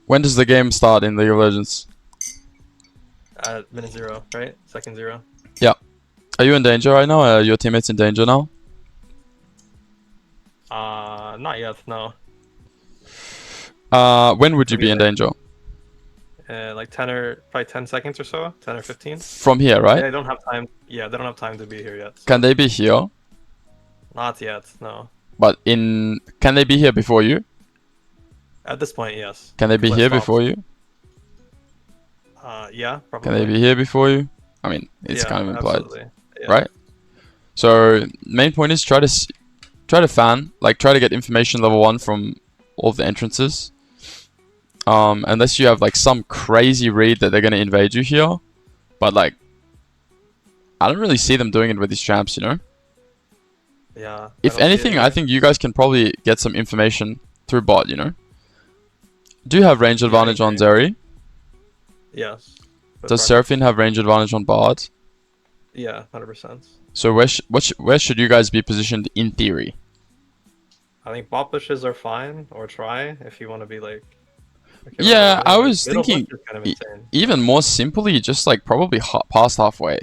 When does the game start in League of Legends? At minute 0, right? Second 0. Yeah. Are you in danger right now? Are your teammates in danger now? Not yet, no. When would you Maybe be in danger? like 10 or probably 10 seconds or so, 10 or 15. From here, right? They don't have time. Yeah, they don't have time to be here yet. So. Can they be here? Not yet, no. But can they be here before you? At this point, yes. Can they be here before you? Yeah, probably. Can they be here before you? I mean, it's kind of implied, yeah. right? So main point is try to fan, like try to get information level 1 from all of the entrances. Unless you have like some crazy read that they're gonna invade you here, but like I don't really see them doing it with these champs, you know. Yeah. If anything, I think you guys can probably get some information through bot, you know. Do you have range advantage on Zeri? Yes. Does Seraphine have range advantage on Bard? Yeah, 100%. So where should you guys be positioned in theory? I think bot pushes are fine, or try if you want to be like. Yeah, I was thinking even more simply, just like probably past halfway.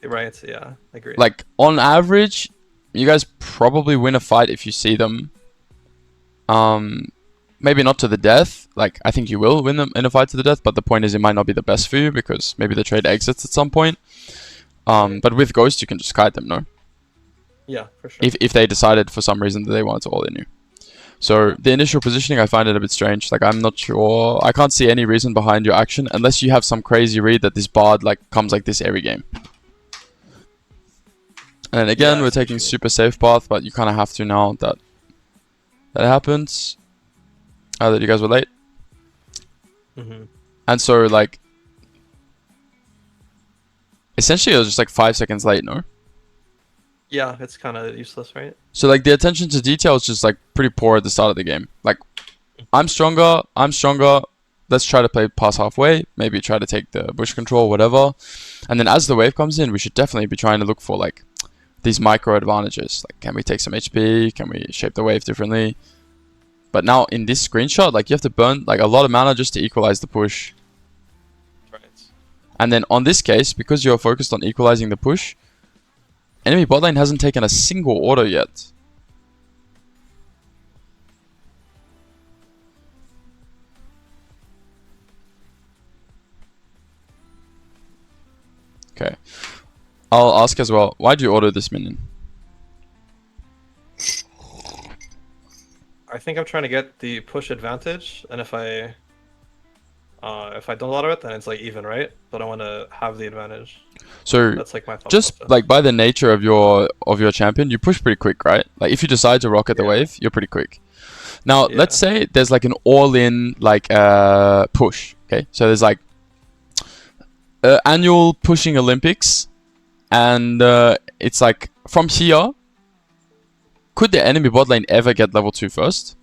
Right, yeah, I agree. Like on average, you guys probably win a fight if you see them. Maybe not to the death. Like I think you will win them in a fight to the death, but the point is it might not be the best for you because maybe the trade exits at some point. But with Ghost you can just kite them, no? Yeah, for sure. If they decided for some reason that they wanted to all in you. So the initial positioning, I find it a bit strange. Like I'm not sure. I can't see any reason behind your action unless you have some crazy read that this Bard like comes like this every game. And again, we're taking super safe path, but you kind of have to now that happens. That you guys were late. And so like essentially it was just like 5 seconds late, no? Yeah, it's kind of useless, right? So like the attention to detail is just like pretty poor at the start of the game. Like I'm stronger, let's try to play past halfway, maybe try to take the bush control, whatever. And then as the wave comes in, we should definitely be trying to look for like these micro advantages. Like can we take some HP? Can we shape the wave differently? But now in this screenshot, like you have to burn like a lot of mana just to equalize the push. Right. And then on this case, because you're focused on equalizing the push, enemy bot lane hasn't taken a single auto yet. Okay. I'll ask as well, why do you auto this minion? I think I'm trying to get the push advantage, and if I don't auto it, then it's like even, right? But I want to have the advantage. So that's like my thought just process. Like by the nature of your champion, you push pretty quick, right? Like if you decide to rocket the wave, you're pretty quick. Now let's say there's like an all-in like push. Okay, so there's like annual pushing Olympics, and it's like from here. Could the enemy bot lane ever get level 2 first?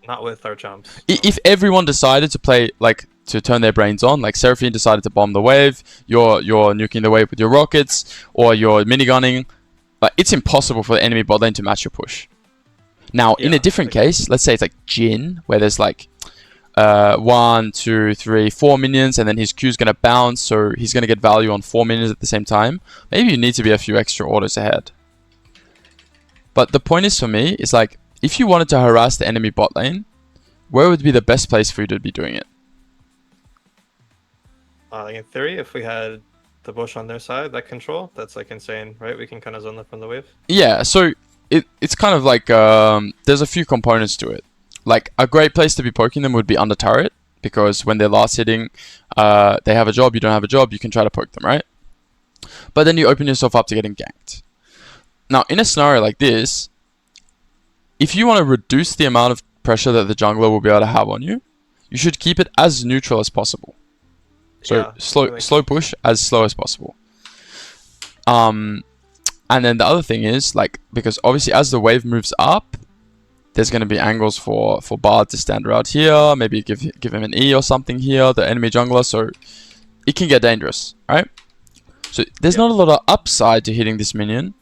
Not with our jumps. If everyone decided to play, like, to turn their brains on, like Seraphine decided to bomb the wave, you're nuking the wave with your rockets, or you're minigunning, but it's impossible for the enemy bot lane to match your push. Now, in a different case, let's say it's like Jin, where there's like 1, 2, 3, 4 minions, and then his Q's gonna bounce, so he's gonna get value on 4 minions at the same time. Maybe you need to be a few extra orders ahead. But the point is for me, is like, if you wanted to harass the enemy bot lane, where would be the best place for you to be doing it? Like in theory, if we had the bush on their side, that control, that's like insane, right? We can kind of zone them from the wave. Yeah, so it's kind of like, there's a few components to it. Like, a great place to be poking them would be under turret, because when they're last hitting, they have a job, you don't have a job, you can try to poke them, right? But then you open yourself up to getting ganked. Now, in a scenario like this, if you want to reduce the amount of pressure that the jungler will be able to have on you, you should keep it as neutral as possible. So slow push as slow as possible. And then the other thing is, like, because obviously as the wave moves up, there's going to be angles for Bard to stand around here, maybe give him an E or something here, the enemy jungler, so it can get dangerous, right? So there's not a lot of upside to hitting this minion.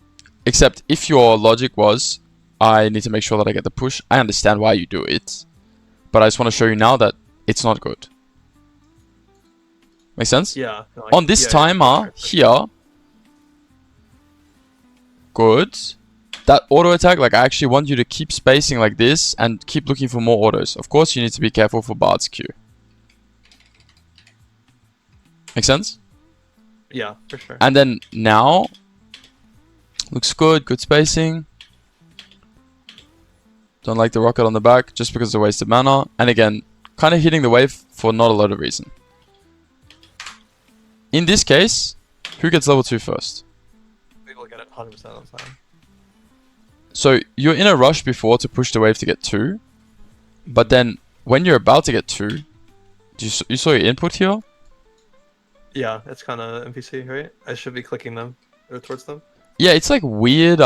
Except if your logic was, I need to make sure that I get the push, I understand why you do it. But I just want to show you now that it's not good. Make sense? Yeah. Like, On this yeah, timer for sure. here, good. That auto attack, like I actually want you to keep spacing like this and keep looking for more autos. Of course, you need to be careful for Bard's Q. Make sense? Yeah, for sure. And then now, looks good, good spacing. Don't like the rocket on the back just because it's a waste of mana. And again, kind of hitting the wave for not a lot of reason. In this case, who gets level 2 first? We will get it 100% of the time. So you're in a rush before to push the wave to get 2. But then when you're about to get 2, you saw your input here? Yeah, it's kind of NPC, right? I should be clicking them or towards them. Yeah, it's like weird.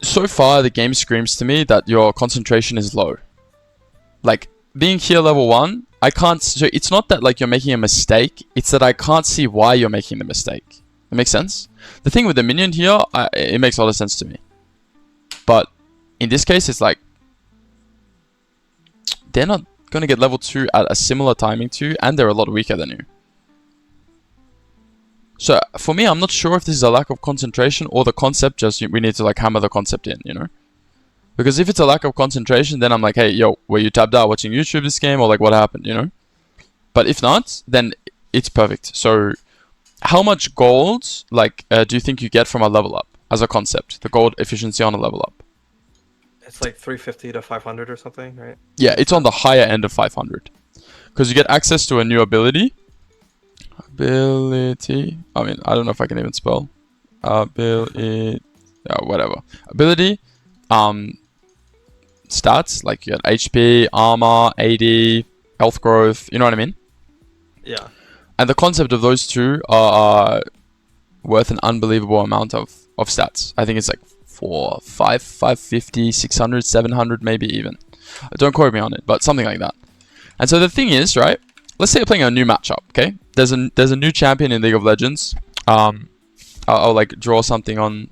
So far, the game screams to me that your concentration is low. Like being here level 1, I can't. So it's not that like you're making a mistake. It's that I can't see why you're making the mistake. That makes sense. The thing with the minion here, it makes a lot of sense to me. But in this case, it's like they're not going to get level 2 at a similar timing to you, and they're a lot weaker than you. So for me, I'm not sure if this is a lack of concentration or the concept, just we need to like hammer the concept in, you know? Because if it's a lack of concentration, then I'm like, hey, yo, were you tapped out watching YouTube this game, or like what happened, you know? But if not, then it's perfect. So how much gold like do you think you get from a level up as a concept? The gold efficiency on a level up? It's like 350 to 500 or something, right? Yeah, it's on the higher end of 500. Because you get access to a new ability. I mean, I don't know if I can even spell. Ability. Yeah, whatever. Ability. Stats. Like you got HP, armor, AD, health growth. You know what I mean? Yeah. And the concept of those two are worth an unbelievable amount of stats. I think it's like 550, 600, 700 maybe even. Don't quote me on it, but something like that. And so the thing is, right? Let's say you're playing a new matchup, okay? There's a new champion in League of Legends. I'll like draw something on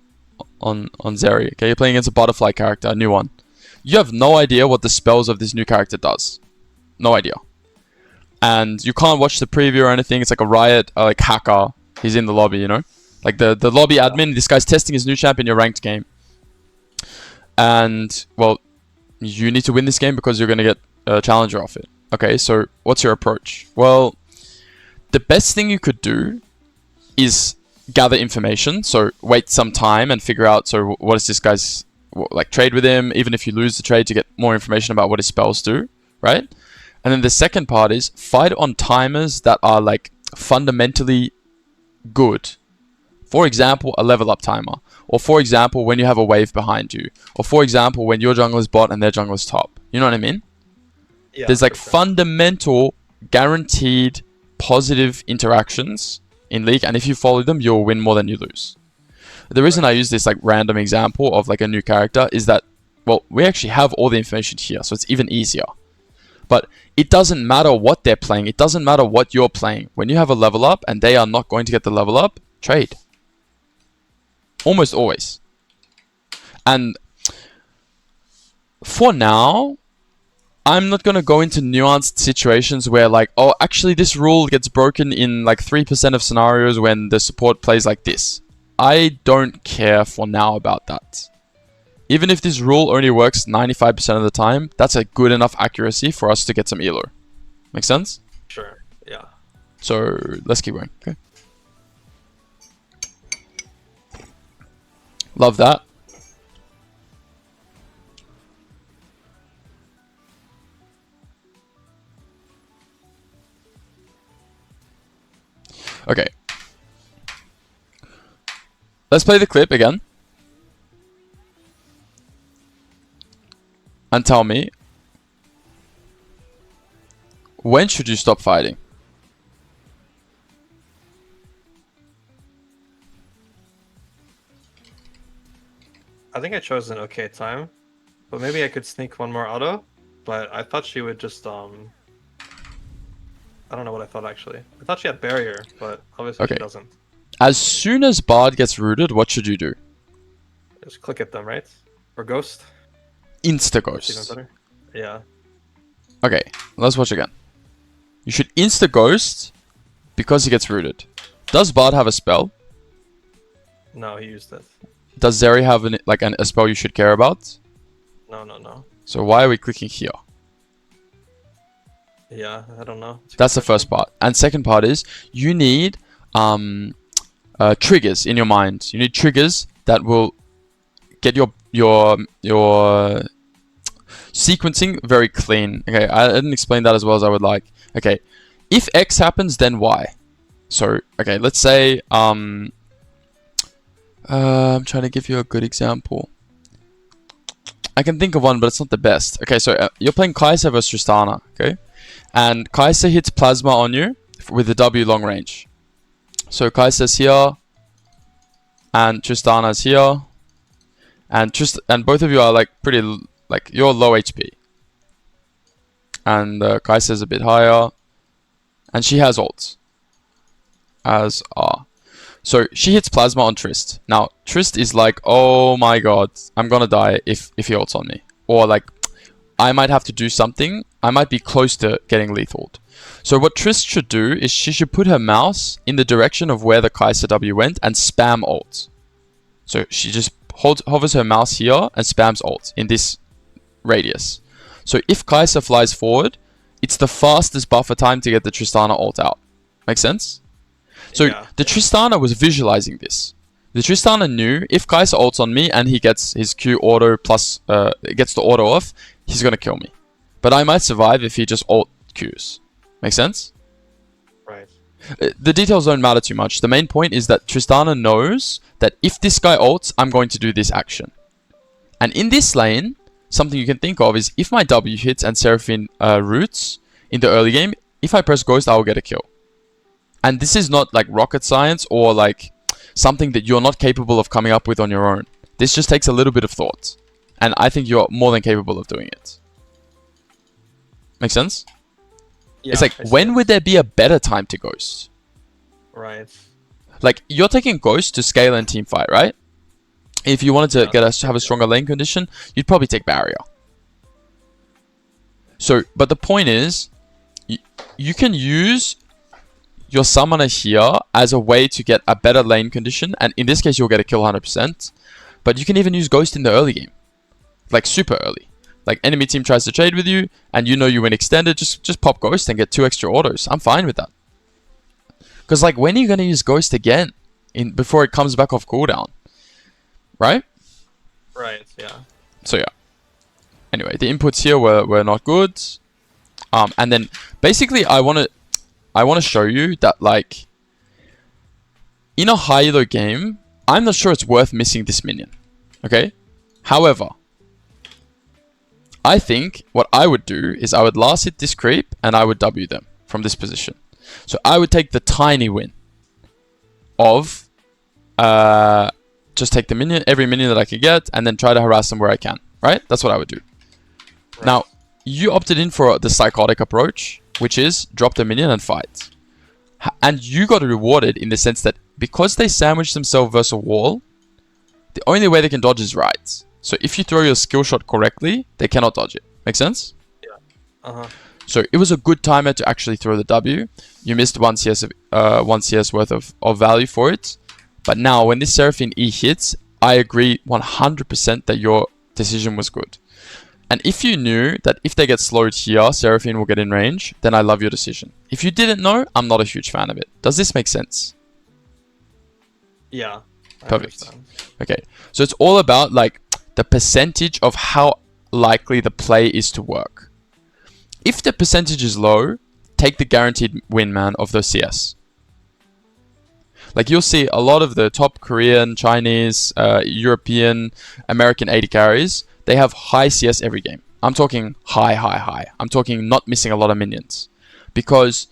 Zeri, okay? You're playing against a butterfly character, a new one. You have no idea what the spells of this new character does. No idea. And you can't watch the preview or anything. It's like a Riot, like hacker. He's in the lobby, you know? Like the lobby admin, this guy's testing his new champ in your ranked game. And, well, you need to win this game because you're going to get a challenger off it. Okay, so what's your approach? Well, the best thing you could do is gather information. So wait some time and figure out, so what is this guy's, like trade with him, even if you lose the trade, to get more information about what his spells do, right? And then the second part is fight on timers that are like fundamentally good. For example, a level up timer. Or for example, when you have a wave behind you. Or for example, when your jungler's bot and their jungler's top. You know what I mean? Yeah, there's like for sure. fundamental, guaranteed, positive interactions in League. And if you follow them, you'll win more than you lose. The reason I use this like random example of like a new character is that, well, we actually have all the information here. So it's even easier. But it doesn't matter what they're playing. It doesn't matter what you're playing. When you have a level up and they are not going to get the level up, trade. Almost always. And for now, I'm not going to go into nuanced situations where like, oh, actually this rule gets broken in like 3% of scenarios when the support plays like this. I don't care for now about that. Even if this rule only works 95% of the time, that's a good enough accuracy for us to get some elo. Make sense? Sure, yeah. So let's keep going. Okay. Love that. Okay. Let's play the clip again. And tell me, when should you stop fighting? I think I chose an okay time, but maybe I could sneak one more auto. But I thought she would just I don't know what I thought actually. I thought she had barrier, but obviously Okay. she doesn't. As soon as Bard gets rooted, what should you do? Just click at them, right? Or Ghost. Insta That's even Ghost. better. Yeah. Okay, let's watch again. You should insta Ghost because he gets rooted. Does Bard have a spell? No, he used it. Does Zeri have a spell you should care about? No. So why are we clicking here? Yeah, I don't know. That's the first part. And second part is you need triggers in your mind. You need triggers that will get your sequencing very clean. Okay, I didn't explain that as well as I would like. Okay, if X happens, then Y. So okay, let's say I'm trying to give you a good example. I can think of one, but it's not the best. Okay, so you're playing Kai'Sa versus Tristana, okay? And Kai'Sa hits Plasma on you with the W long range. So Kai'Sa's here, and Tristana's here, and both of you are like pretty you're low HP, and Kai'Sa's a bit higher, and she has ults, as are. So she hits Plasma on Trist. Now Trist is like, oh my god, I'm gonna die if he ults on me, or like I might have to do something. I might be close to getting lethaled. So what Trist should do is she should put her mouse in the direction of where the Kai'Sa W went and spam ult. So she just hovers her mouse here and spams ult in this radius. So if Kai'Sa flies forward, it's the fastest buffer time to get the Tristana ult out. Make sense? So Yeah. the Tristana was visualizing this. The Tristana knew if Kai'Sa ults on me and he gets his Q auto plus gets the auto off, he's gonna kill me. But I might survive if he just ult Qs. Make sense? Right. The details don't matter too much. The main point is that Tristana knows that if this guy ults, I'm going to do this action. And in this lane, something you can think of is if my W hits and Seraphine roots in the early game, if I press Ghost, I will get a kill. And this is not like rocket science or like something that you're not capable of coming up with on your own. This just takes a little bit of thought. And I think you're more than capable of doing it. Make sense? Yeah, It's like, when would there be a better time to Ghost? Right. Like, you're taking Ghost to scale and team fight, right? If you wanted to have a stronger lane condition, you'd probably take Barrier. So, but the point is, you can use your summoner here as a way to get a better lane condition, and in this case you'll get a kill 100%, but you can even use Ghost in the early game, like super early. Like enemy team tries to trade with you and you know you win extended, just pop Ghost and get 2 extra autos. I'm fine with that, because like, when are you going to use Ghost again before it comes back off cooldown, right? Right, yeah. So yeah, anyway, the inputs here were not good, and then basically I want to show you that, like, in a high elo game, I'm not sure it's worth missing this minion. Okay? However, I think what I would do is I would last hit this creep and I would W them from this position. So I would take the tiny win of just take the minion, every minion that I could get, and then try to harass them where I can. Right? That's what I would do. Right. Now, you opted in for the psychotic approach, which is drop the minion and fight. And you got rewarded in the sense that because they sandwiched themselves versus a wall, the only way they can dodge is right. So if you throw your skill shot correctly, they cannot dodge it. Make sense? Yeah. Uh-huh. So it was a good timer to actually throw the W. You missed 1 CS worth of value for it. But now when this Seraphine E hits, I agree 100% that your decision was good. And if you knew that if they get slowed here, Seraphine will get in range, then I love your decision. If you didn't know, I'm not a huge fan of it. Does this make sense? Yeah. Perfect. Okay. So it's all about like the percentage of how likely the play is to work. If the percentage is low, take the guaranteed win, man, of the CS. Like, you'll see a lot of the top Korean, Chinese, European, American AD carries, they have high CS every game. I'm talking high. I'm talking not missing a lot of minions. Because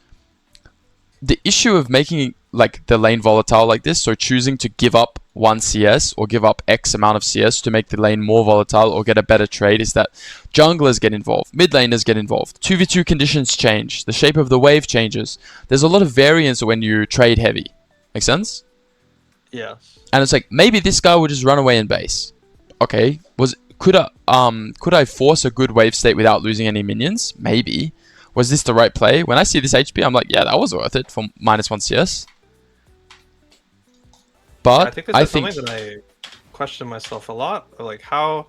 the issue of making like the lane volatile like this, so choosing to give up 1 CS or give up X amount of CS to make the lane more volatile or get a better trade, is that junglers get involved, mid laners get involved, 2v2 conditions change, the shape of the wave changes. There's a lot of variance when you trade heavy. Make sense? Yeah. And it's like, maybe this guy will just run away and base. Okay, Could I force a good wave state without losing any minions? Maybe. Was this the right play? When I see this HP, I'm like, yeah, that was worth it for -1 CS. But I think this is something that I question myself a lot. Like how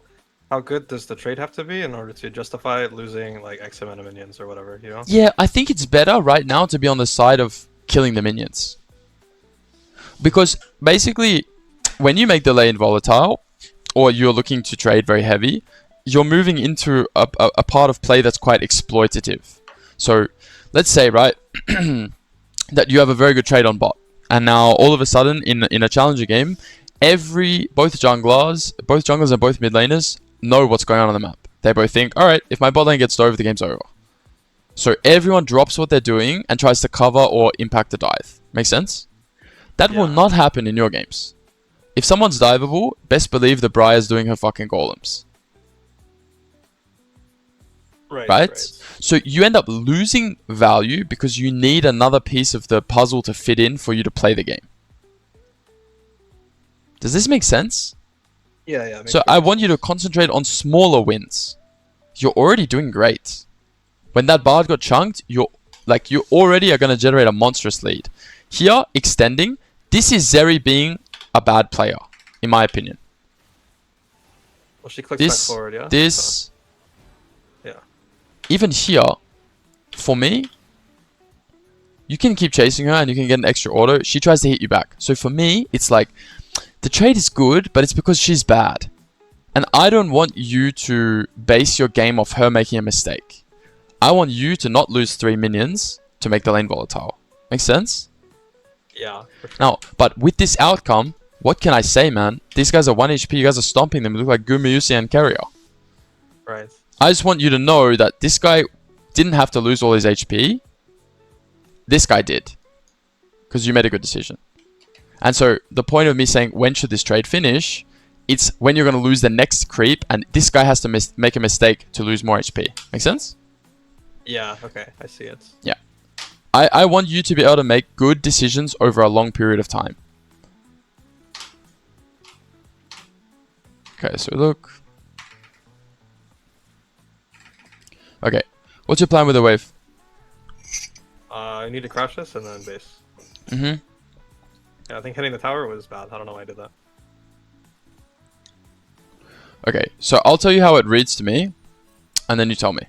good does the trade have to be in order to justify losing like X amount of minions or whatever, you know? yeah, I think it's better right now to be on the side of killing the minions. Because basically, when you make the lane volatile, or you're looking to trade very heavy, you're moving into a part of play that's quite exploitative. So let's say, right, that you have a very good trade on bot. And now all of a sudden in a challenger game, both junglers and both mid laners know what's going on the map. They both think, alright, if my bot lane gets dove, the game's over. So everyone drops what they're doing and tries to cover or impact the dive. Make sense? That will not happen in your games. If someone's diveable, best believe the Briar's doing her fucking golems. Right? So you end up losing value because you need another piece of the puzzle to fit in for you to play the game. Does this make sense? Yeah. So I want you to concentrate on smaller wins. You're already doing great. When that Bard got chunked, you already are going to generate a monstrous lead. Here, extending, this is Zeri being a bad player, in my opinion. Well, she clicks back forward, yeah? Yeah. Even here, for me, you can keep chasing her and you can get an extra auto. She tries to hit you back. So for me, it's like, the trade is good, but it's because she's bad. And I don't want you to base your game off her making a mistake. I want you to not lose 3 minions to make the lane volatile. Make sense? Yeah. For sure. Now, but with this outcome, what can I say, man? These guys are 1 HP, you guys are stomping them. They look like Gumayusi and Carrier. Right. I just want you to know that this guy didn't have to lose all his HP. This guy did. Because you made a good decision. And so, the point of me saying, when should this trade finish? It's when you're going to lose the next creep, and this guy has to make a mistake to lose more HP. Make sense? Yeah, okay. I see it. Yeah. I want you to be able to make good decisions over a long period of time. Okay, so look. Okay. What's your plan with the wave? I need to crash this and then base. Mm-hmm. Yeah, I think hitting the tower was bad. I don't know why I did that. Okay, so I'll tell you how it reads to me, and then you tell me.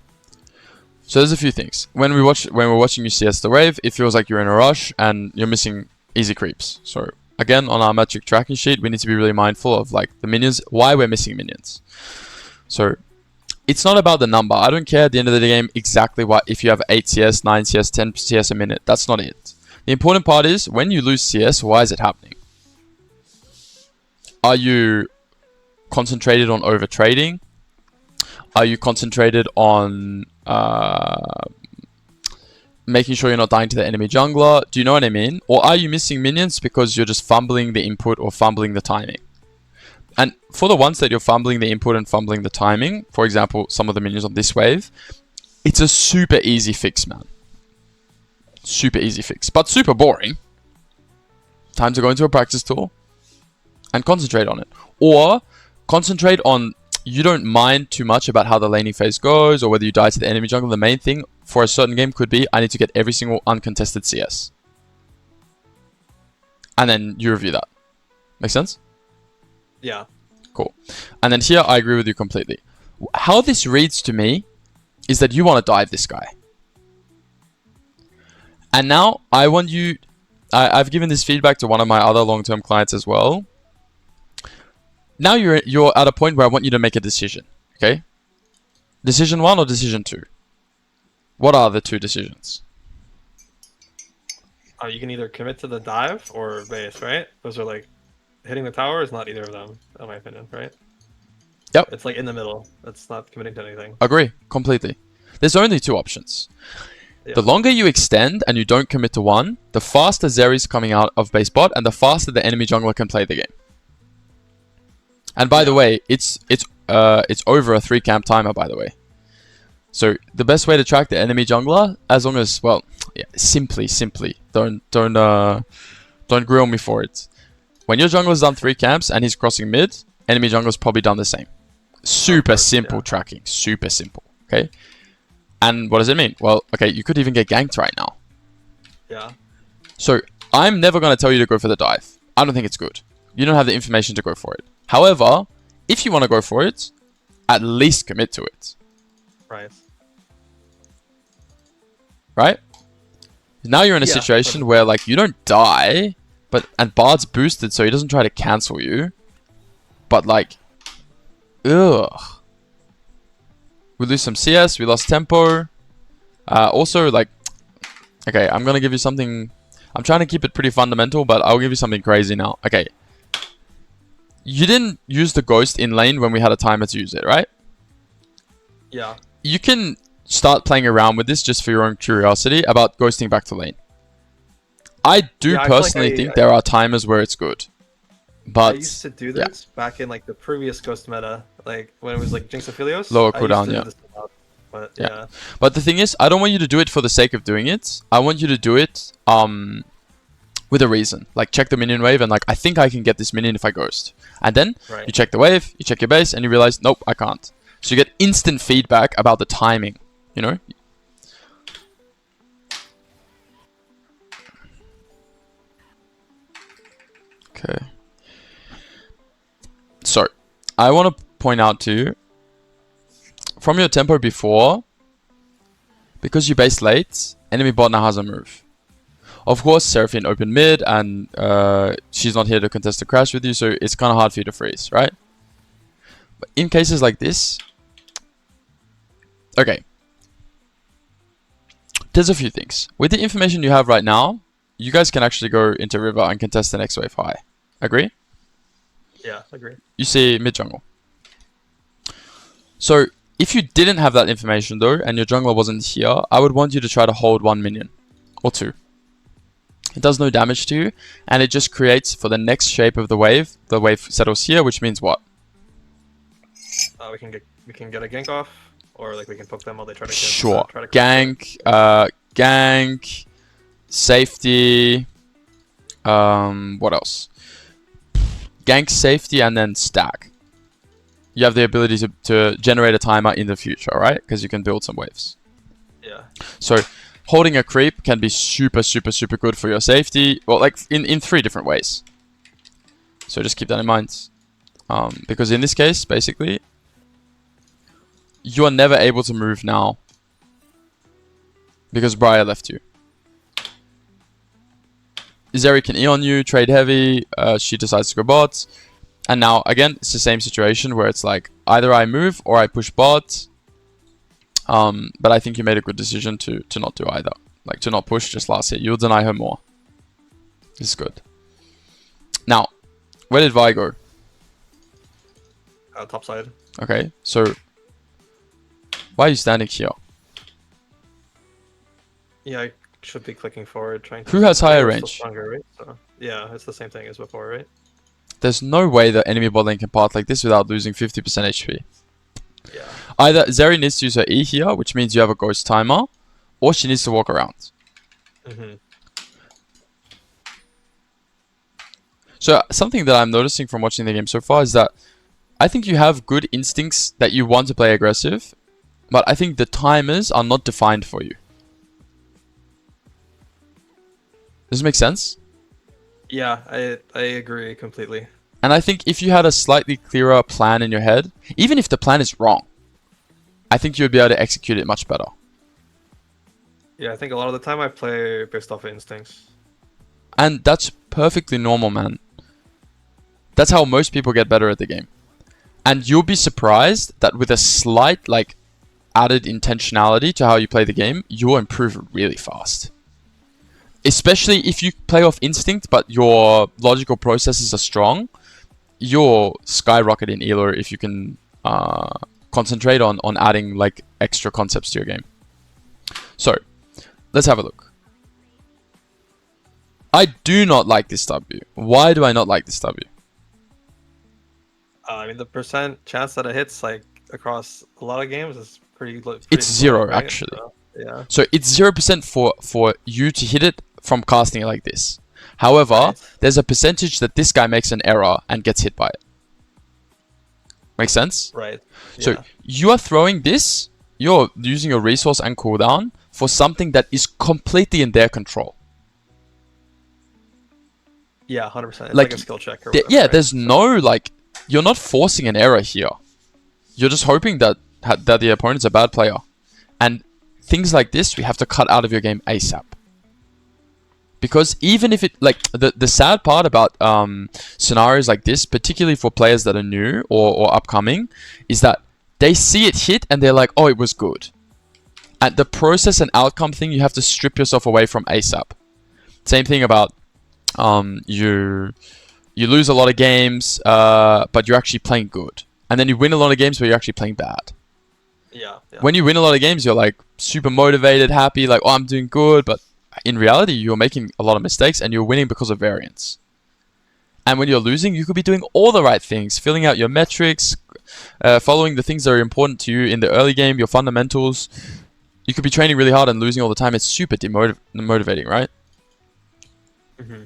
So there's a few things. When we're watching you CS the wave, it feels like you're in a rush and you're missing easy creeps. So again, on our metric tracking sheet, we need to be really mindful of like the minions, why we're missing minions. So it's not about the number. I don't care at the end of the game exactly what, if you have 8 CS, 9 CS, 10 CS a minute. That's not it. The important part is when you lose CS, why is it happening? Are you concentrated on over trading? Are you concentrated on making sure you're not dying to the enemy jungler? Do you know what I mean? Or are you missing minions because you're just fumbling the input or fumbling the timing? And for the ones that you're fumbling the input and fumbling the timing, for example, some of the minions on this wave, it's a super easy fix, man. Super easy fix, but super boring. Time to go into a practice tool and concentrate on it. Or concentrate on, you don't mind too much about how the laning phase goes or whether you die to the enemy jungle. The main thing for a certain game could be, I need to get every single uncontested CS. And then you review that. Make sense? Yeah. Cool. And then here, I agree with you completely. How this reads to me is that you want to dive this guy. And now, I want you... I've given this feedback to one of my other long-term clients as well. Now you're at a point where I want you to make a decision. Okay? Decision 1 or decision 2? What are the 2 decisions? You can either commit to the dive or base, right? Those are like... Hitting the tower is not either of them, in my opinion, right? Yep. It's like in the middle. It's not committing to anything. Agree. Completely. There's only 2 options. Yeah. The longer you extend and you don't commit to one, the faster Zeri's coming out of base bot and the faster the enemy jungler can play the game. And by the way, it's over a 3 camp timer, by the way. So the best way to track the enemy jungler, as long as, well, yeah, simply, don't grill me for it. When your jungler's done 3 camps and he's crossing mid, enemy jungler's probably done the same. Super course, simple yeah. tracking. Super simple. Okay. And what does it mean? Well, okay, you could even get ganked right now. Yeah. So I'm never going to tell you to go for the dive. I don't think it's good. You don't have the information to go for it. However, if you want to go for it, at least commit to it. Right. Right? Now you're in a Yeah, situation where like you don't die, and Bard's boosted so he doesn't try to cancel you. But like, ugh. We lose some CS, we lost tempo. Also, like, okay, I'm gonna give you something. I'm trying to keep it pretty fundamental, but I'll give you something crazy now. Okay. You didn't use the ghost in lane when we had a timer to use it, right? Yeah. You can start playing around with this just for your own curiosity about ghosting back to lane. I do Yeah, I feel like personally think there are timers where it's good. But I used to do this back in like the previous Ghost meta, like when it was like Jinx Aphelios. Lower I used cooldown, to do yeah. this a lot, but Yeah. yeah. But the thing is, I don't want you to do it for the sake of doing it. I want you to do it with a reason. Like check the minion wave and like I think I can get this minion if I ghost. And then Right. you check the wave, you check your base, and you realize nope, I can't. So you get instant feedback about the timing, you know? Okay. So, I want to point out to you, from your tempo before, because you base late, enemy bot now has a move. Of course, Seraphine opened mid, and she's not here to contest the crash with you, so it's kind of hard for you to freeze, right? But in cases like this, okay, there's a few things. With the information you have right now, you guys can actually go into river and contest the next wave high. Agree? Yeah, agree. You see mid jungle. So if you didn't have that information though, and your jungler wasn't here, I would want you to try to hold 1 minion or 2. It does no damage to you, and it just creates for the next shape of the wave settles here, which means what? We can get a gank off, or like we can poke them while they try to Sure. try to Gank, gank, safety. What else? Gank, safety, and then stack. You have the ability to generate a timer in the future, right? Because you can build some waves. Yeah. So holding a creep can be super, super, super good for your safety. Well, like in 3 different ways. So just keep that in mind. Because in this case, basically, you are never able to move now. Because Briar left you. Zeri can E on you, trade heavy, she decides to go bot. And now, again, it's the same situation where it's like, either I move or I push bot. But I think you made a good decision to not do either. Like, to not push just last hit. You'll deny her more. This is good. Now, where did Vi go? Top side. Okay, so why are you standing here? Yeah, I should be clicking forward, trying to... Who has higher We're still range? Stronger, right? So, yeah, it's the same thing as before, right? There's no way that enemy bot lane can path like this without losing 50% HP. Yeah. Either Zeri needs to use her E here, which means you have a ghost timer, or she needs to walk around. Mm-hmm. So something that I'm noticing from watching the game so far is that I think you have good instincts that you want to play aggressive, but I think the timers are not defined for you. Does this make sense? Yeah, I agree completely. And I think if you had a slightly clearer plan in your head, even if the plan is wrong, I think you would be able to execute it much better. Yeah, I think a lot of the time I play based off of instincts. And that's perfectly normal, man. That's how most people get better at the game. And you'll be surprised that with a slight, like, added intentionality to how you play the game, you'll improve really fast. Especially if you play off instinct, but your logical processes are strong, you'll skyrocket in Elo if you can concentrate on adding, like, extra concepts to your game. So, let's have a look. I do not like this W. Why do I not like this W? I mean, the percent chance that it hits like across a lot of games is pretty It's low, 0, right? actually. So, yeah. So it's 0% for you to hit it from casting it like this. However, Right. there's a percentage that this guy makes an error and gets hit by it. Make sense? Right. So Yeah. you are throwing this, you're using your resource and cooldown for something that is completely in their control. Yeah, 100%. It's Like, like a skill check or whatever, yeah, right? there's So, no, like, you're not forcing an error here. You're just hoping that the opponent's a bad player. And things like this, we have to cut out of your game ASAP. Because even if it, like, the sad part about scenarios like this, particularly for players that are new or upcoming, is that they see it hit and they're like, oh, it was good. And the process and outcome thing, you have to strip yourself away from ASAP. Same thing about you lose a lot of games, but you're actually playing good. And then you win a lot of games where you're actually playing bad. yeah. When you win a lot of games, you're like super motivated, happy, like, oh, I'm doing good. But in reality, you're making a lot of mistakes and you're winning because of variance. And when you're losing, you could be doing all the right things, filling out your metrics, following the things that are important to you in the early game, your fundamentals. You could be training really hard and losing all the time. It's super demotivating, right? Mm-hmm.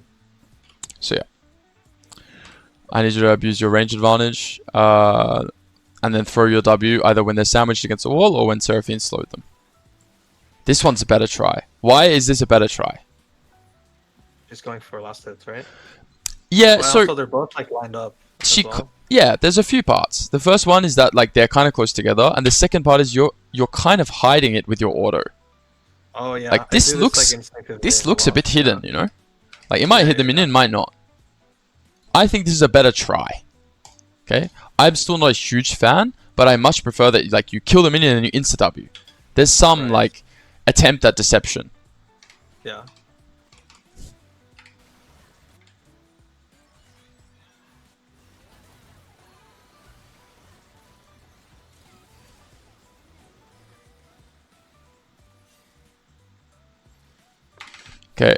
So yeah. I need you to abuse your range advantage, and then throw your W either when they're sandwiched against the wall or when Seraphine slowed them. This one's a better try. Why is this a better try? Just going for last hits, right? Yeah, Well, so also they're both like lined up as well. yeah, there's a few parts. The first one is that like they're kind of close together, and the second part is you're kind of hiding it with your auto. Oh yeah. Like I this do looks like, instinctively this a looks a lot, bit hidden, yeah. you know? Like it might hit the minion, might not. I think this is a better try. Okay? I'm still not a huge fan, but I much prefer that like you kill the minion and you insta W. There's some Right. like attempt at deception. Yeah. Okay.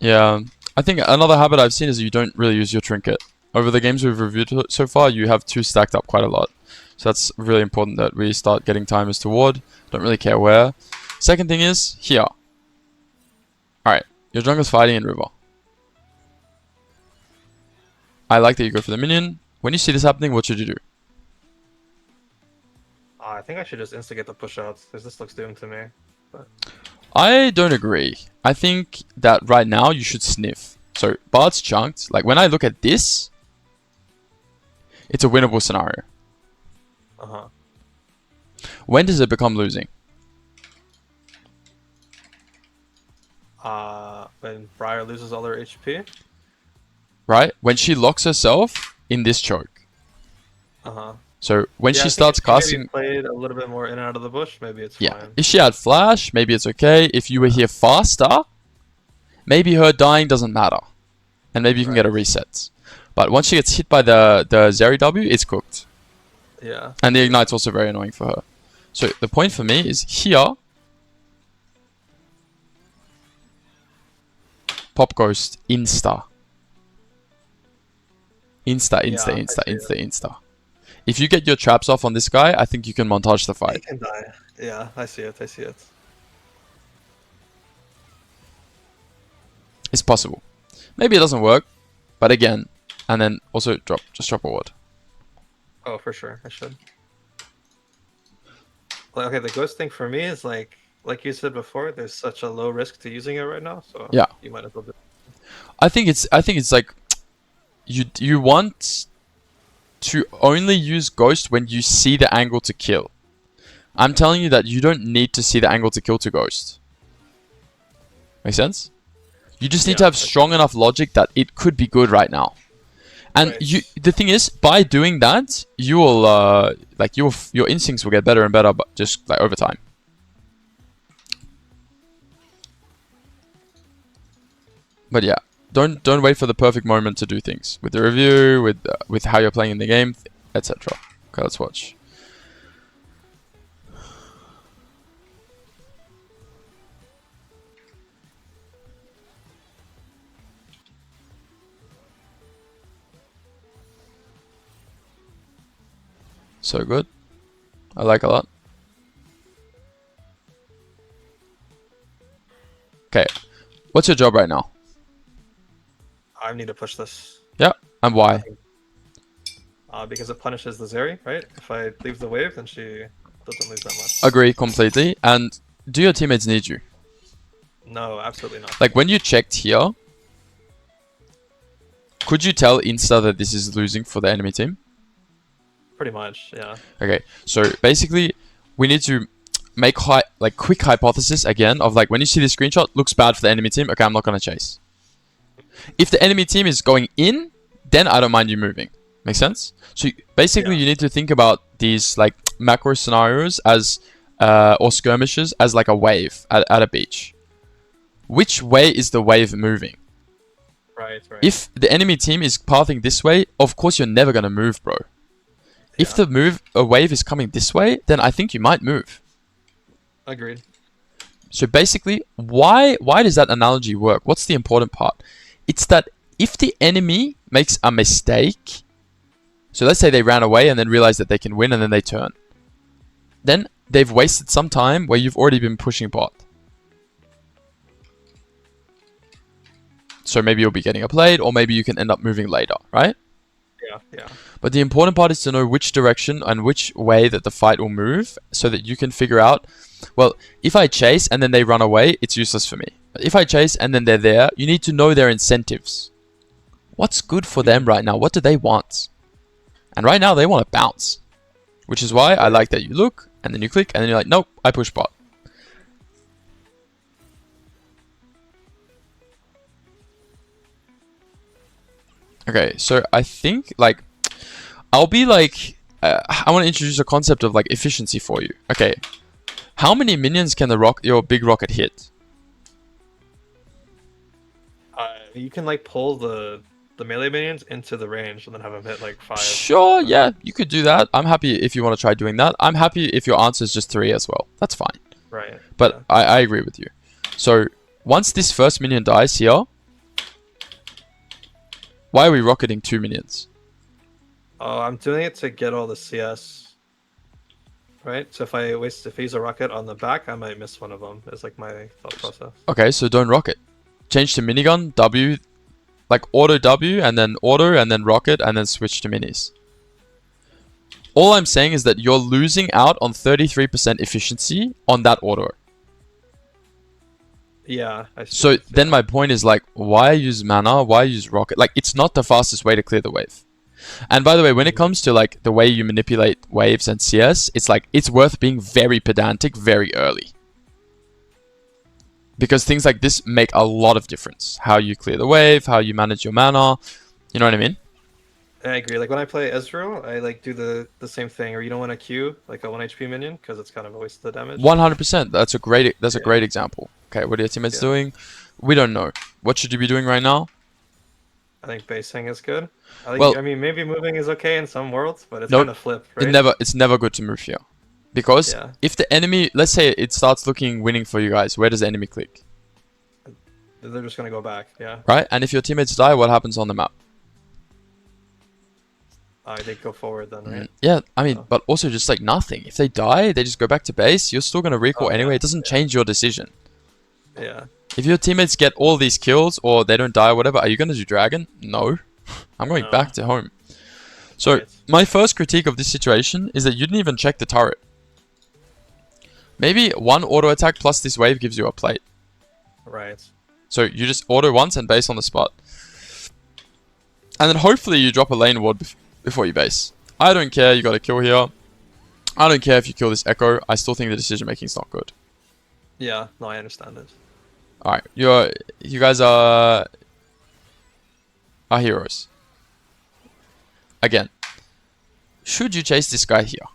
Yeah, I think another habit I've seen is you don't really use your trinket. Over the games we've reviewed so far, you have two stacked up quite a lot. So that's really important that we start getting timers toward. Don't really care where. Second thing is, here. Alright, your jungle's fighting in river. I like that you go for the minion. When you see this happening, what should you do? I think I should just instigate the push outs because this looks doomed to me. But I don't agree. I think that right now you should sniff. So, Bard's chunked. Like, when I look at this, it's a winnable scenario. uh-huh. When does it become losing? When Briar loses all their HP. Right? When she locks herself in this choke. Uh-huh. So when Yeah, I she think starts if she maybe casting, played a little bit more in and out of the bush, maybe it's yeah. fine. If she had flash, maybe it's okay. If you were here faster, maybe her dying doesn't matter, and maybe you can get a reset. But once she gets hit by the Zeri W, it's cooked. Yeah. And the ignite's also very annoying for her. So the point for me is here. Pop Ghost insta. Insta. If you get your traps off on this guy, I think you can montage the He fight. can die. Yeah, I see it. It's possible. Maybe it doesn't work, but again, and then also just drop a ward. Oh, for sure. I should. Like, okay, the ghost thing for me is like you said before, there's such a low risk to using it right now, so Yeah. you might as well do it. I think it's like you want to only use Ghost when you see the angle to kill. I'm telling you that you don't need to see the angle to kill to Ghost. Make sense? You just need to have strong enough logic that it could be good right now. And the thing is, by doing that, you will like your instincts will get better and better, but just like over time. But yeah, don't wait for the perfect moment to do things with the review, with how you're playing in the game, etc. Okay, let's watch. So good. I like a lot. Okay. What's your job right now? I need to push this. Yeah. And why? Because it punishes the Zeri, right? If I leave the wave, then she doesn't lose that much. Agree completely. And do your teammates need you? No, absolutely not. Like when you checked here, could you tell Insta that this is losing for the enemy team? Pretty much, yeah. Okay, so basically, we need to make quick hypothesis again of like when you see the screenshot, looks bad for the enemy team. Okay, I'm not gonna chase. If the enemy team is going in, then I don't mind you moving. Make sense? So basically, you need to think about these like macro scenarios as or skirmishes as like a wave at a beach. Which way is the wave moving? Right. If the enemy team is pathing this way, of course you're never gonna move, bro. If a wave is coming this way, then I think you might move. Agreed. So basically, why does that analogy work? What's the important part? It's that if the enemy makes a mistake, so let's say they ran away and then realized that they can win and then they turn. Then they've wasted some time where you've already been pushing bot. So maybe you'll be getting a plate, or maybe you can end up moving later, right? Yeah. But the important part is to know which direction and which way that the fight will move so that you can figure out, well, if I chase and then they run away, it's useless for me. But if I chase and then they're there, you need to know their incentives. What's good for them right now? What do they want? And right now they want to bounce. Which is why I like that you look and then you click and then you're like, nope, I push bot. Okay, so I think like I'll be like I want to introduce a concept of like efficiency for you. Okay, how many minions can your big rocket hit? You can like pull the melee minions into the range and then have them hit like 5. Sure, yeah, you could do that. I'm happy if you want to try doing that. I'm happy if your answer is just 3 as well. That's fine. Right. But yeah. I agree with you. So once this first minion dies here, why are we rocketing 2 minions? Oh, I'm doing it to get all the CS. Right? So if I use a rocket on the back, I might miss one of them. It's like my thought process. Okay, so don't rocket. Change to minigun, W, like auto W, and then rocket, and then switch to minis. All I'm saying is that you're losing out on 33% efficiency on that auto. Yeah, I see. So then my point is like, why use mana? Why use rocket? Like, it's not the fastest way to clear the wave. And by the way, when it comes to like the way you manipulate waves and CS, it's like, it's worth being very pedantic very early. Because things like this make a lot of difference. How you clear the wave, how you manage your mana. You know what I mean? I agree. Like when I play Ezreal, I like do the same thing. Or you don't want to queue like a 1 HP minion because it's kind of a waste of the damage. 100%. That's a great example. Okay, what are your teammates doing? We don't know. What should you be doing right now? I think basing is good. I mean, maybe moving is okay in some worlds, but it's kind of flipped, right? It's never good to move here. Because if the enemy, let's say it starts looking winning for you guys, where does the enemy click? They're just going to go back, yeah. Right? And if your teammates die, what happens on the map? They go forward then, right? Yeah, I mean, but also just like nothing. If they die, they just go back to base. You're still going to recall anyway. It doesn't change your decision. Yeah. If your teammates get all these kills or they don't die or whatever, are you going to do dragon? No. I'm going back to home. So my first critique of this situation is that you didn't even check the turret. Maybe one auto attack plus this wave gives you a plate. Right. So you just auto once and base on the spot. And then hopefully you drop a lane ward before you base. I don't care, you got a kill here. I don't care if you kill this echo. I still think the decision making is not good. Yeah, no, I understand it. Alright, you guys are heroes. Again, should you chase this guy here?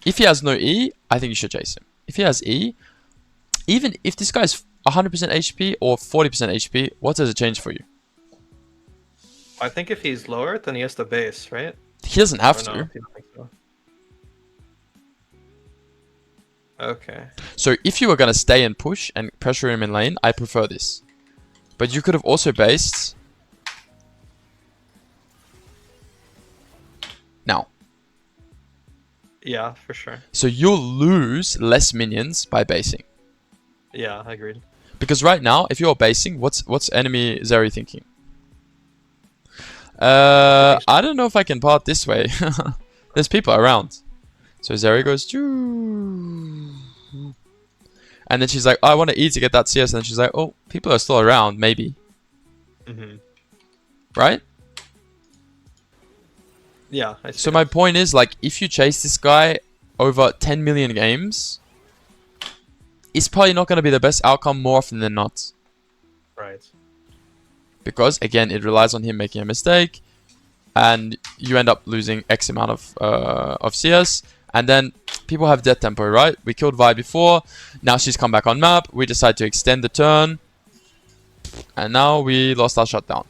If he has no E, I think you should chase him. If he has E, even if this guy's 100% HP or 40% HP, what does it change for you? I think if he's lower, then he has to base, right? He doesn't have no, to. you don't think so? Okay. So if you were going to stay and push and pressure him in lane, I prefer this. But you could have also based now. Yeah, for sure. So you'll lose less minions by basing. Yeah, agreed. Because right now, if you're basing, what's enemy Zeri thinking? I don't know if I can part this way. There's people around. So Zeri goes, "Choo." And then she's like, I want to E to get that CS. And then she's like, oh, people are still around, maybe. Right? Yeah, I see. So my point is, like, if you chase this guy over 10 million games, it's probably not going to be the best outcome more often than not. Right. Because, again, it relies on him making a mistake. And you end up losing X amount of CS. And then people have death tempo, right? We killed Vi before. Now she's come back on map. We decide to extend the turn. And now we lost our shutdown.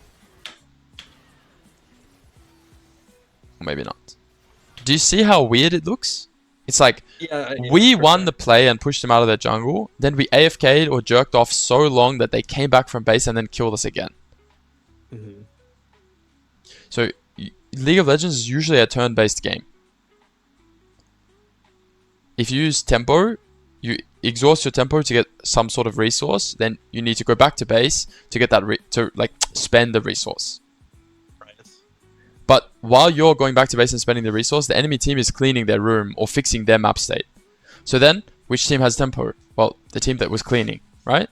Or maybe not. Do you see how weird it looks? It's like, we won the play and pushed them out of their jungle. Then we AFK'd or jerked off so long that they came back from base and then killed us again. So, League of Legends is usually a turn-based game. If you use tempo, you exhaust your tempo to get some sort of resource, then you need to go back to base to get that spend the resource. Right. But while you're going back to base and spending the resource, the enemy team is cleaning their room or fixing their map state. So then, which team has tempo? Well, the team that was cleaning, right?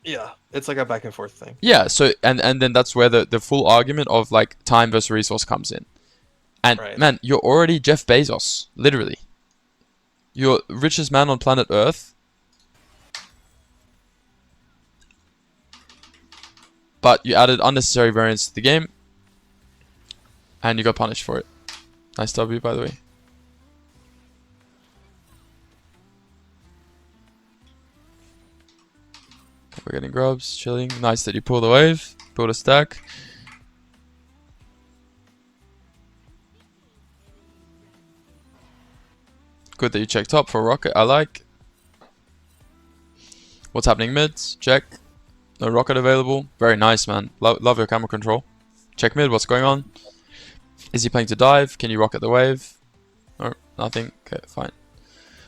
Yeah, it's like a back and forth thing. Yeah, so and then that's where the full argument of like time versus resource comes in. And man, you're already Jeff Bezos, literally. You're richest man on planet Earth. But you added unnecessary variance to the game. And you got punished for it. Nice W, by the way. We're getting grubs, chilling. Nice that you pulled the wave. Pulled a stack. Good that you checked top for rocket. I like. What's happening mid? Check. No rocket available. Very nice, man. Love your camera control. Check mid. What's going on? Is he planning to dive? Can you rocket the wave? No, nothing. Okay, fine.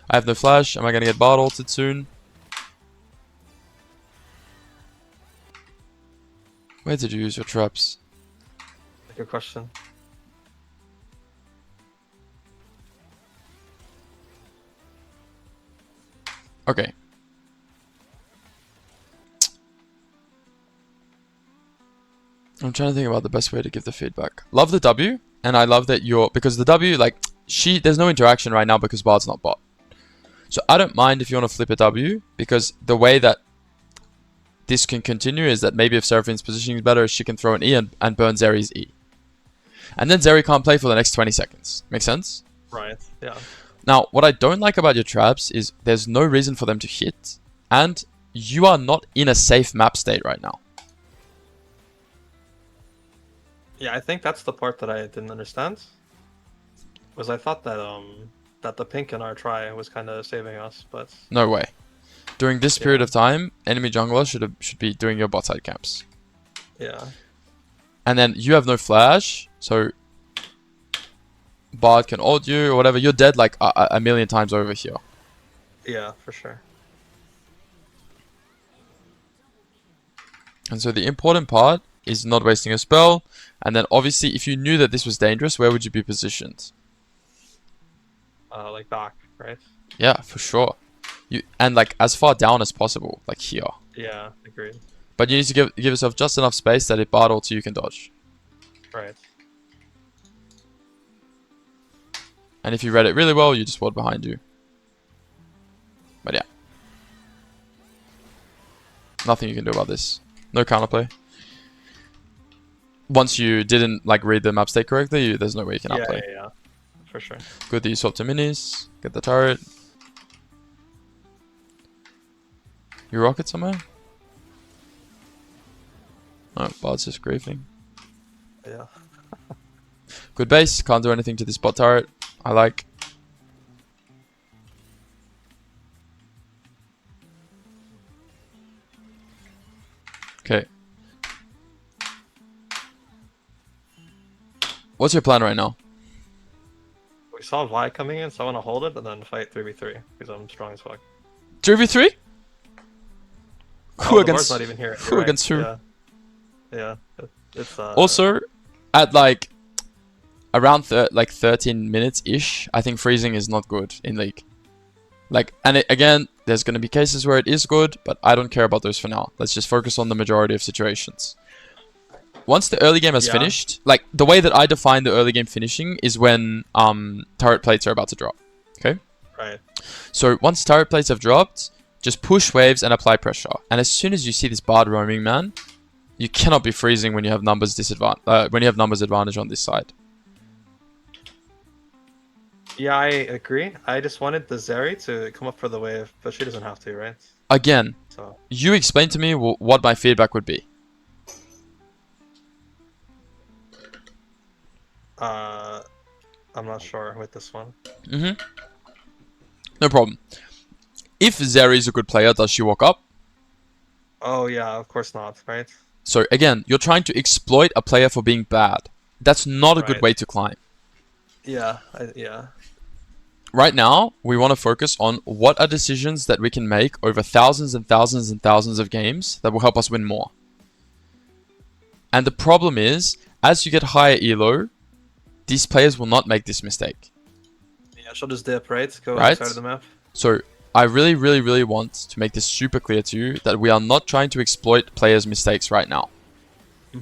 I have no flash. Am I going to get bard ulted soon? Where did you use your traps? Good question. Okay. I'm trying to think about the best way to give the feedback. Love the W, and I love that because the W, like, there's no interaction right now because Bard's not bot. So I don't mind if you want to flip a W, because the way that this can continue is that maybe if Seraphine's positioning is better, she can throw an E and burn Zeri's E. And then Zeri can't play for the next 20 seconds. Make sense? Right, yeah. Now, what I don't like about your traps is there's no reason for them to hit, and you are not in a safe map state right now. Yeah, I think that's the part that I didn't understand. Was I thought that that the pink in our try was kind of saving us, but no way. During this period of time, enemy jungler should be doing your bot side camps. Yeah. And then you have no flash, so Bard can ult you or whatever. You're dead like a million times over here. Yeah, for sure. And so the important part is not wasting a spell. And then obviously, if you knew that this was dangerous, where would you be positioned? Like back, right? Yeah, for sure. And like as far down as possible, like here. Yeah, agreed. But you need to give yourself just enough space that if Bard ults you can dodge. Right. And if you read it really well, you just ward behind you. But yeah. Nothing you can do about this. No counterplay. Once you didn't like read the map state correctly, there's no way you can outplay. Yeah, for sure. Good that you swap to minis. Get the turret. You rocket somewhere? Oh, Bard's just griefing. Yeah. Good base. Can't do anything to this bot turret. I like. Okay. What's your plan right now? We saw Vi coming in, so I want to hold it and then fight 3v3 because I'm strong as fuck. 3v3? Who the bar's against not even here. who You're against right. who? Yeah. It's Also, at like around like 13 minutes ish, I think freezing is not good in League. Like, and again, there's going to be cases where it is good, but I don't care about those for now. Let's just focus on the majority of situations. Once the early game has finished, like the way that I define the early game finishing is when turret plates are about to drop. Okay? Right. So once turret plates have dropped, just push waves and apply pressure. And as soon as you see this bard roaming, man, you cannot be freezing when you have numbers advantage on this side. Yeah, I agree. I just wanted the Zeri to come up for the wave, but she doesn't have to, right? Again, So you explain to me what my feedback would be. I'm not sure with this one. No problem. If Zeri is a good player, does she walk up? Oh yeah, of course not, right? So again, you're trying to exploit a player for being bad. That's not a good way to climb. Yeah, yeah. Right now, we want to focus on what are decisions that we can make over thousands and thousands and thousands of games that will help us win more. And the problem is, as you get higher elo, these players will not make this mistake. Yeah, she'll just dip, right? Go right? outside of the map. So I really, really, really want to make this super clear to you that we are not trying to exploit players' mistakes right now.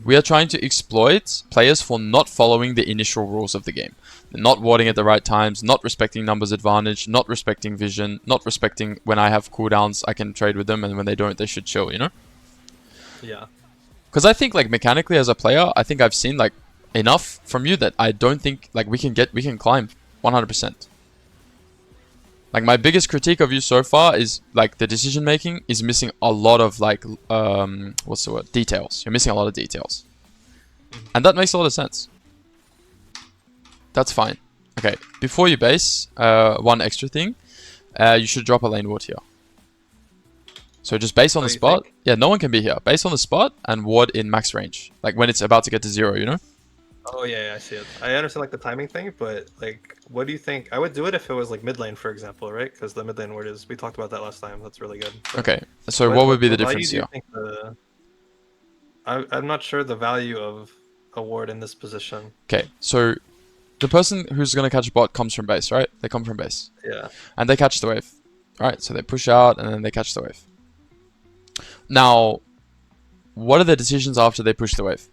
We are trying to exploit players for not following the initial rules of the game. Not warding at the right times, not respecting numbers advantage, not respecting vision, not respecting when I have cooldowns I can trade with them, and when they don't they should chill, you know? Yeah. Because I think like mechanically as a player, I think I've seen like enough from you that I don't think like we can climb 100%. Like my biggest critique of you so far is like the decision making is missing a lot of like what's the word? Details. You're missing a lot of details. And that makes a lot of sense. That's fine. Okay, before you base, one extra thing. You should drop a lane ward here. So just base on the spot. Yeah, no one can be here. Base on the spot and ward in max range. Like when it's about to get to 0, you know? Oh yeah, I see it. I understand like the timing thing, but like, what do you think? I would do it if it was like mid lane, for example, right? Because the mid lane ward is, we talked about that last time. That's really good. But okay, so what would be the difference here? I'm not sure the value of a ward in this position. Okay, so the person who's going to catch a bot comes from base, right? They come from base. Yeah. And they catch the wave. Right, so they push out and then they catch the wave. Now, what are the decisions after they push the wave?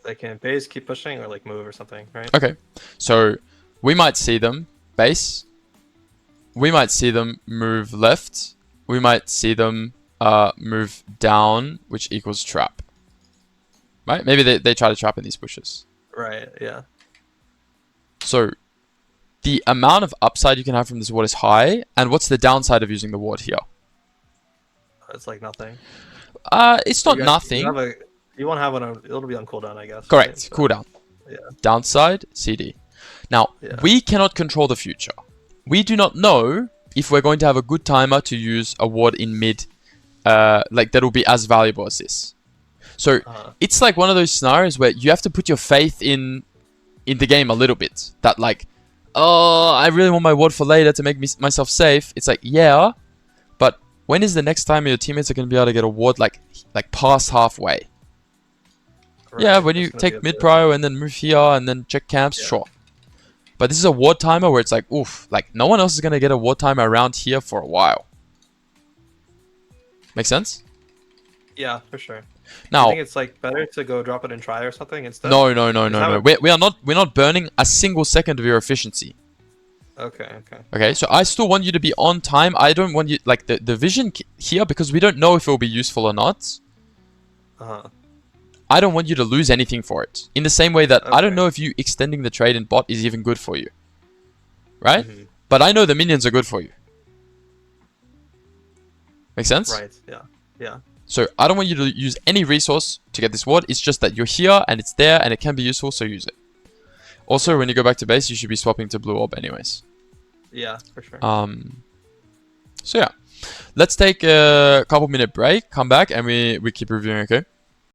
They can base, keep pushing, or like move or something, right? Okay, so we might see them base. We might see them move left. We might see them move down, which equals trap. Right? Maybe they try to trap in these bushes. Right, yeah. So the amount of upside you can have from this ward is high. And what's the downside of using the ward here? It's like nothing. It's not nothing. You won't have one on, it'll be on cooldown, I guess. Correct, right? So, cooldown. Yeah. Downside, CD. Now, we cannot control the future. We do not know if we're going to have a good timer to use a ward in mid, like that will be as valuable as this. So, it's like one of those scenarios where you have to put your faith in the game a little bit. That like, oh, I really want my ward for later to make myself safe. It's like, yeah, but when is the next time your teammates are going to be able to get a ward like past halfway? Right, yeah, when you take mid-prio and then move here and then check camps, sure. But this is a ward timer where it's like, oof, like no one else is going to get a ward timer around here for a while. Make sense? Yeah, for sure. Now, I think it's like better to go drop it and try or something instead. No. We're not burning a single second of your efficiency. Okay, so I still want you to be on time. I don't want you, like, the vision here, because we don't know if it will be useful or not. I don't want you to lose anything for it. In the same way that I don't know if you extending the trade in bot is even good for you. Right? But I know the minions are good for you. Make sense? Right, yeah. So I don't want you to use any resource to get this ward. It's just that you're here and it's there and it can be useful, so use it. Also, when you go back to base, you should be swapping to blue orb anyways. Yeah, for sure. So yeah. Let's take a couple minute break, come back, and we keep reviewing, okay?